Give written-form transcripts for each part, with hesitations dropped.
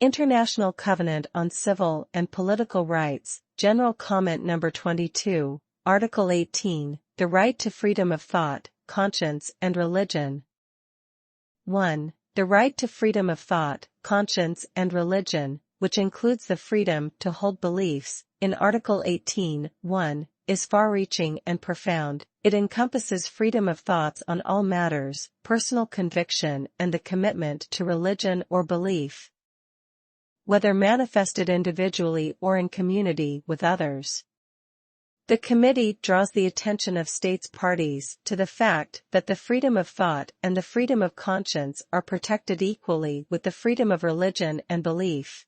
International Covenant on Civil and Political Rights, General Comment Number 22, Article 18, the right to freedom of thought, conscience and religion. 1. The right to freedom of thought, conscience and religion, which includes the freedom to hold beliefs, in Article 18, 1, is far-reaching and profound. It encompasses freedom of thoughts on all matters, personal conviction and the commitment to religion or belief, whether manifested individually or in community with others. The committee draws the attention of states parties to the fact that the freedom of thought and the freedom of conscience are protected equally with the freedom of religion and belief.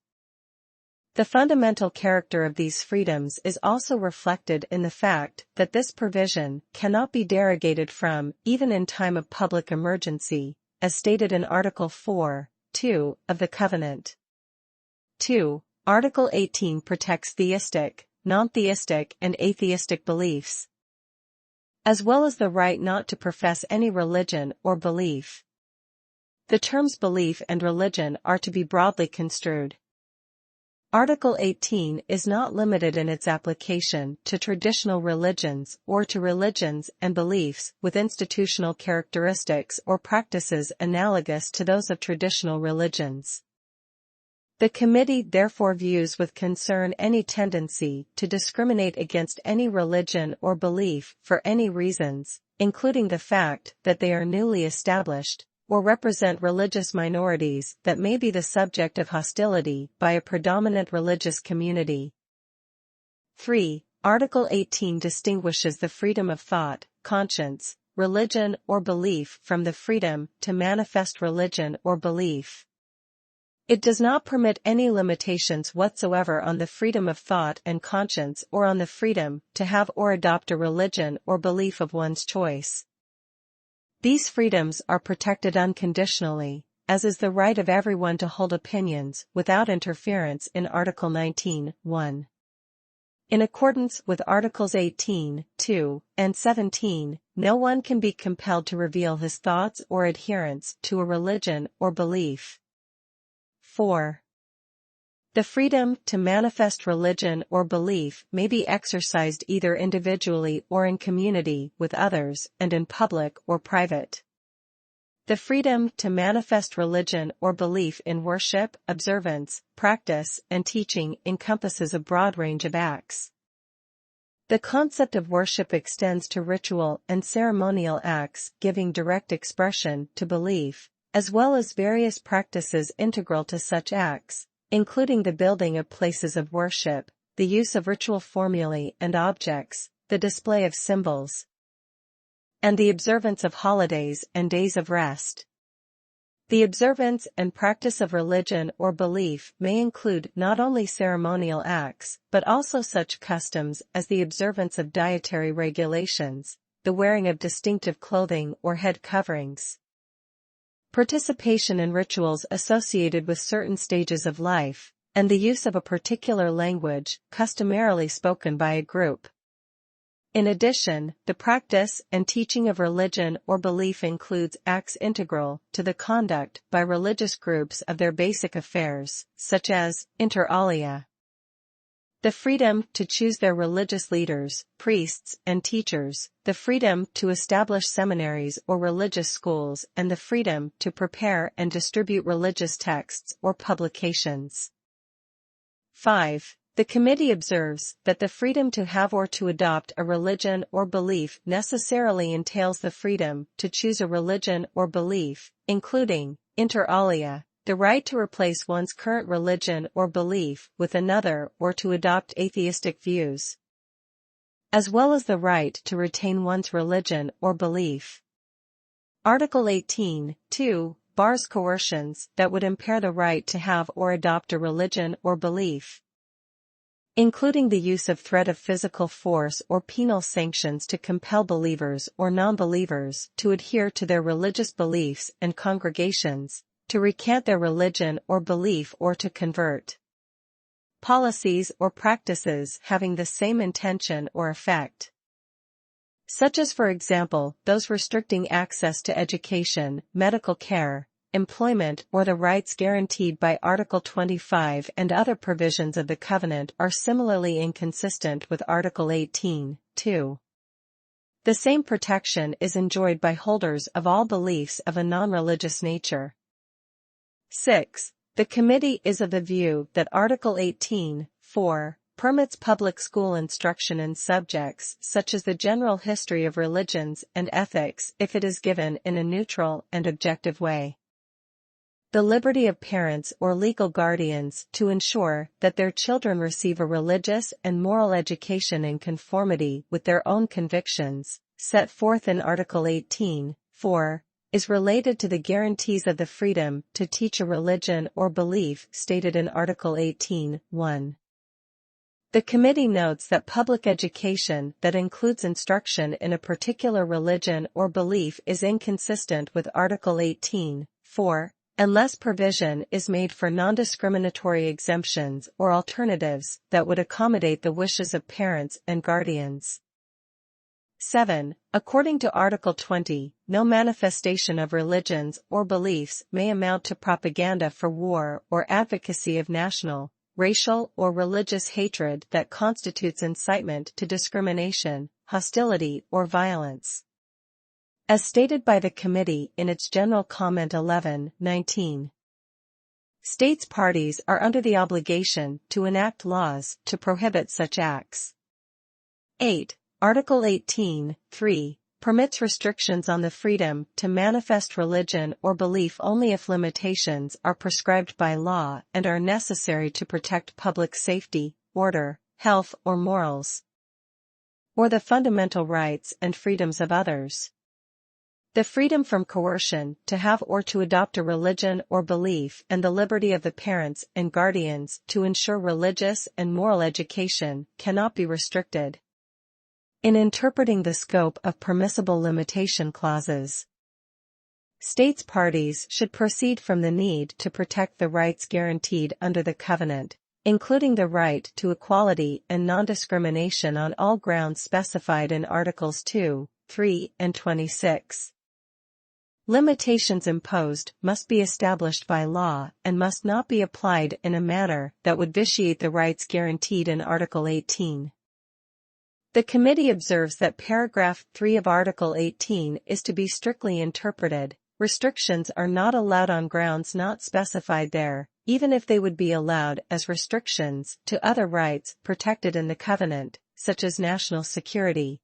The fundamental character of these freedoms is also reflected in the fact that this provision cannot be derogated from, even in time of public emergency, as stated in Article 4, 2, of the Covenant. 2. Article 18 protects theistic, non-theistic and atheistic beliefs, as well as the right not to profess any religion or belief. The terms belief and religion are to be broadly construed. Article 18 is not limited in its application to traditional religions or to religions and beliefs with institutional characteristics or practices analogous to those of traditional religions. The committee therefore views with concern any tendency to discriminate against any religion or belief for any reasons, including the fact that they are newly established, or represent religious minorities that may be the subject of hostility by a predominant religious community. 3. Article 18 distinguishes the freedom of thought, conscience, religion or belief from the freedom to manifest religion or belief. It does not permit any limitations whatsoever on the freedom of thought and conscience or on the freedom to have or adopt a religion or belief of one's choice. These freedoms are protected unconditionally, as is the right of everyone to hold opinions without interference in Article 19, 1. In accordance with Articles 18, 2, and 17, no one can be compelled to reveal his thoughts or adherence to a religion or belief. 4. The freedom to manifest religion or belief may be exercised either individually or in community with others and in public or private. The freedom to manifest religion or belief in worship, observance, practice, and teaching encompasses a broad range of acts. The concept of worship extends to ritual and ceremonial acts giving direct expression to belief, as well as various practices integral to such acts, including the building of places of worship, the use of ritual formulae and objects, the display of symbols, and the observance of holidays and days of rest. The observance and practice of religion or belief may include not only ceremonial acts, but also such customs as the observance of dietary regulations, the wearing of distinctive clothing or head coverings, participation in rituals associated with certain stages of life, and the use of a particular language, customarily spoken by a group. In addition, the practice and teaching of religion or belief includes acts integral to the conduct by religious groups of their basic affairs, such as, inter alia, the freedom to choose their religious leaders, priests, and teachers, the freedom to establish seminaries or religious schools, and the freedom to prepare and distribute religious texts or publications. 5. The committee observes that the freedom to have or to adopt a religion or belief necessarily entails the freedom to choose a religion or belief, including, inter alia, the right to replace one's current religion or belief with another or to adopt atheistic views, as well as the right to retain one's religion or belief. Article 18, 2, bars coercions that would impair the right to have or adopt a religion or belief, including the use of threat of physical force or penal sanctions to compel believers or non-believers to adhere to their religious beliefs and congregations, to recant their religion or belief or to convert. Policies or practices having the same intention or effect, such as for example those restricting access to education, medical care, employment or the rights guaranteed by Article 25 and other provisions of the Covenant are similarly inconsistent with Article 18, 2. The same protection is enjoyed by holders of all beliefs of a non-religious nature. 6. The Committee is of the view that Article 18, 4, permits public school instruction in subjects such as the general history of religions and ethics if it is given in a neutral and objective way. The liberty of parents or legal guardians to ensure that their children receive a religious and moral education in conformity with their own convictions, set forth in Article 18, 4, is related to the guarantees of the freedom to teach a religion or belief stated in Article 18, 1. The Committee notes that public education that includes instruction in a particular religion or belief is inconsistent with Article 18, 4, unless provision is made for non-discriminatory exemptions or alternatives that would accommodate the wishes of parents and guardians. 7. According to Article 20, no manifestation of religions or beliefs may amount to propaganda for war or advocacy of national, racial or religious hatred that constitutes incitement to discrimination, hostility or violence. As stated by the Committee in its General Comment 11-19. States parties are under the obligation to enact laws to prohibit such acts. 8. Article 18, 3, permits restrictions on the freedom to manifest religion or belief only if limitations are prescribed by law and are necessary to protect public safety, order, health or morals, or the fundamental rights and freedoms of others. The freedom from coercion to have or to adopt a religion or belief and the liberty of the parents and guardians to ensure religious and moral education cannot be restricted. In interpreting the scope of permissible limitation clauses, states parties should proceed from the need to protect the rights guaranteed under the Covenant, including the right to equality and non-discrimination on all grounds specified in Articles 2, 3, and 26. Limitations imposed must be established by law and must not be applied in a manner that would vitiate the rights guaranteed in Article 18. The Committee observes that paragraph 3 of Article 18 is to be strictly interpreted. Restrictions are not allowed on grounds not specified there, even if they would be allowed as restrictions to other rights protected in the Covenant, such as national security.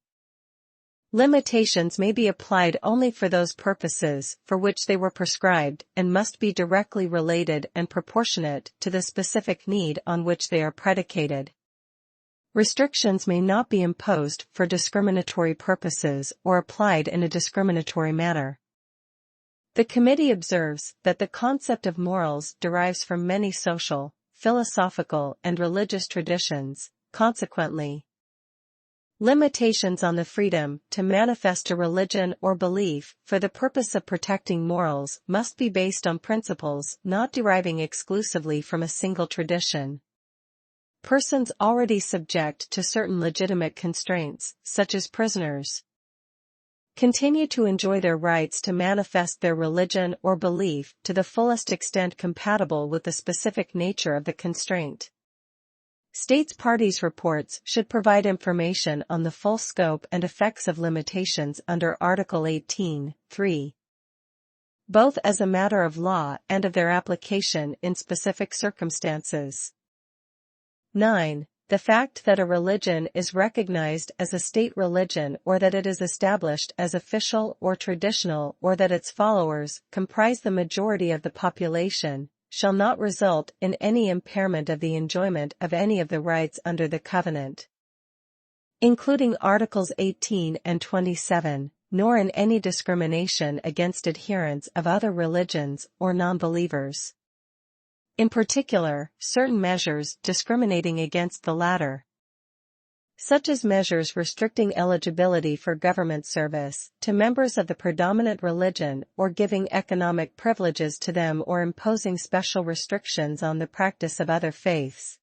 Limitations may be applied only for those purposes for which they were prescribed and must be directly related and proportionate to the specific need on which they are predicated. Restrictions may not be imposed for discriminatory purposes or applied in a discriminatory manner. The Committee observes that the concept of morals derives from many social, philosophical, and religious traditions. Consequently, limitations on the freedom to manifest a religion or belief for the purpose of protecting morals must be based on principles not deriving exclusively from a single tradition. Persons already subject to certain legitimate constraints, such as prisoners, continue to enjoy their rights to manifest their religion or belief to the fullest extent compatible with the specific nature of the constraint. States parties' reports should provide information on the full scope and effects of limitations under Article 18, 3, both as a matter of law and of their application in specific circumstances. 9. The fact that a religion is recognized as a state religion or that it is established as official or traditional or that its followers comprise the majority of the population shall not result in any impairment of the enjoyment of any of the rights under the Covenant, including Articles 18 and 27, nor in any discrimination against adherents of other religions or non-believers. In particular, certain measures discriminating against the latter, such as measures restricting eligibility for government service to members of the predominant religion or giving economic privileges to them or imposing special restrictions on the practice of other faiths,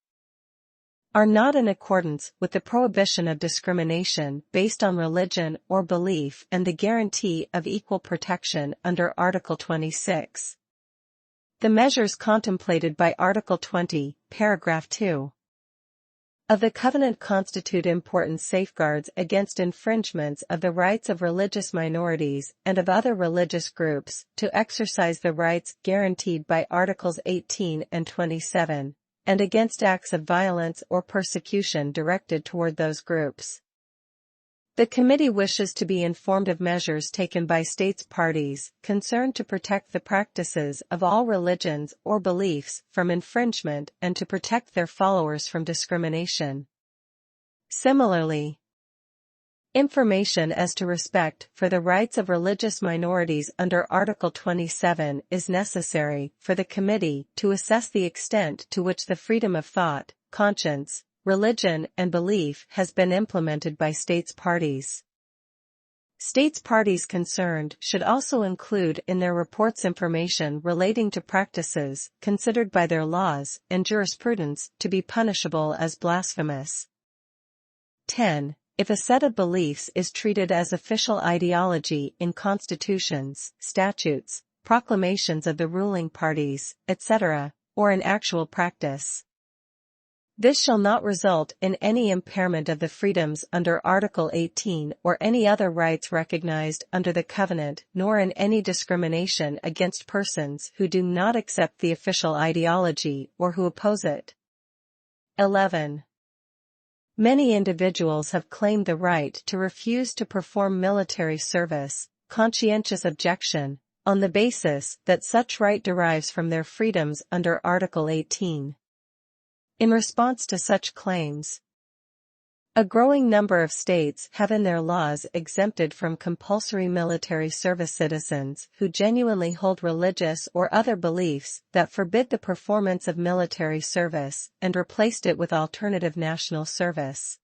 are not in accordance with the prohibition of discrimination based on religion or belief and the guarantee of equal protection under Article 26. The measures contemplated by Article 20, Paragraph 2 of the Covenant constitute important safeguards against infringements of the rights of religious minorities and of other religious groups to exercise the rights guaranteed by Articles 18 and 27, and against acts of violence or persecution directed toward those groups. The committee wishes to be informed of measures taken by states parties concerned to protect the practices of all religions or beliefs from infringement and to protect their followers from discrimination. Similarly, information as to respect for the rights of religious minorities under Article 27 is necessary for the committee to assess the extent to which the freedom of thought, conscience, religion and belief has been implemented by states parties. States parties concerned should also include in their reports information relating to practices considered by their laws and jurisprudence to be punishable as blasphemous. 10. If a set of beliefs is treated as official ideology in constitutions, statutes, proclamations of the ruling parties, etc., or in actual practice. This shall not result in any impairment of the freedoms under Article 18 or any other rights recognized under the Covenant, nor in any discrimination against persons who do not accept the official ideology or who oppose it. 11. Many individuals have claimed the right to refuse to perform military service, conscientious objection, on the basis that such right derives from their freedoms under Article 18. In response to such claims, a growing number of states have in their laws exempted from compulsory military service citizens who genuinely hold religious or other beliefs that forbid the performance of military service and replaced it with alternative national service.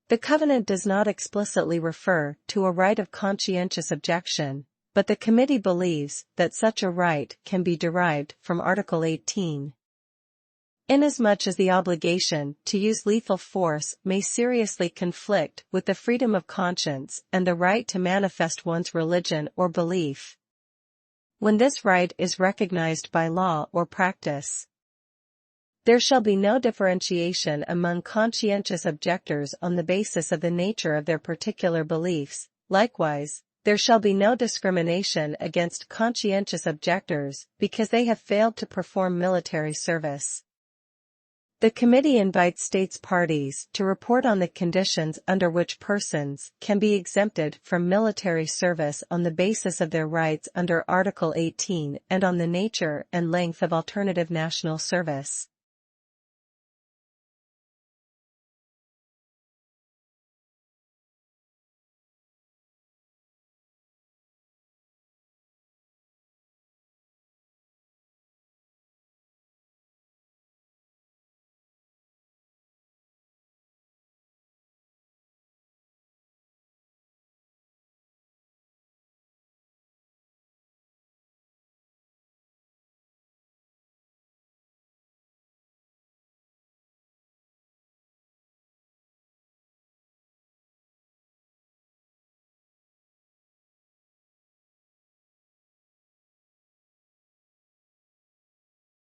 The Covenant does not explicitly refer to a right of conscientious objection, but the committee believes that such a right can be derived from Article 18. Inasmuch as the obligation to use lethal force may seriously conflict with the freedom of conscience and the right to manifest one's religion or belief, when this right is recognized by law or practice, there shall be no differentiation among conscientious objectors on the basis of the nature of their particular beliefs. Likewise, there shall be no discrimination against conscientious objectors because they have failed to perform military service. The committee invites states parties to report on the conditions under which persons can be exempted from military service on the basis of their rights under Article 18 and on the nature and length of alternative national service.